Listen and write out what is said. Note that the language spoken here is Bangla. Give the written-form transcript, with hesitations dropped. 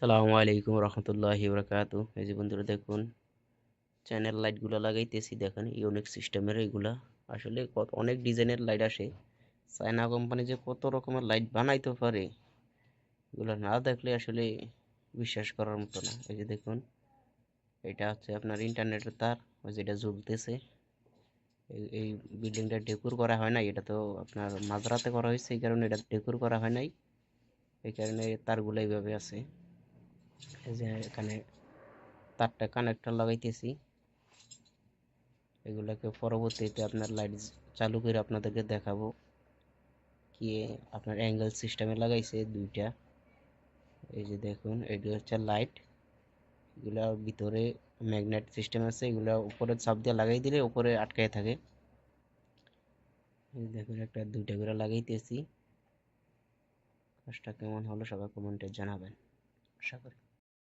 সালামু আলাইকুম রহমতুল্লাহি বারাকাতু। এই যে বন্ধুরা দেখুন, চ্যানেল লাইটগুলো লাগাইতেছি। দেখেন ইউনিক সিস্টেমের এগুলা। আসলে অনেক ডিজাইনের লাইট আসে। চায়না কোম্পানি যে কত রকমের লাইট বানাইতে পারে, এগুলো না দেখলে আসলে বিশ্বাস করার মতো না। এই যে দেখুন, এটা হচ্ছে আপনার ইন্টারনেটের তার, ওই যেটা জ্বলতেছে। এই বিল্ডিংটা ডেকোর করা হয় নাই, এটা তো আপনার মাঝরাতে করা হয়েছে, এই কারণে এটা ডেকোর করা হয় নাই। এই কারণে তারগুলো এইভাবে আছে। এই যে এখানে তারটা কানেক্টর লাগাইতেছি। এগুলাকে পরবর্তীতে আপনার লাইট চালু করে আপনাদেরকে দেখাবো। কি আপনার অ্যাঙ্গেল সিস্টেমে লাগাইছে দুইটা। এই যে দেখুন, এটি হচ্ছে লাইট। এগুলা ভিতরে ম্যাগনেট সিস্টেম আছে, এগুলা উপরে চাপ দিয়ে লাগাই দিলে উপরে আটকায় থাকে। এই দেখুন, একটা দুইটা করে লাগাইতেছি। কাজটা কেমন হলো সবাই কমেন্টে জানাবেন, আশা করি।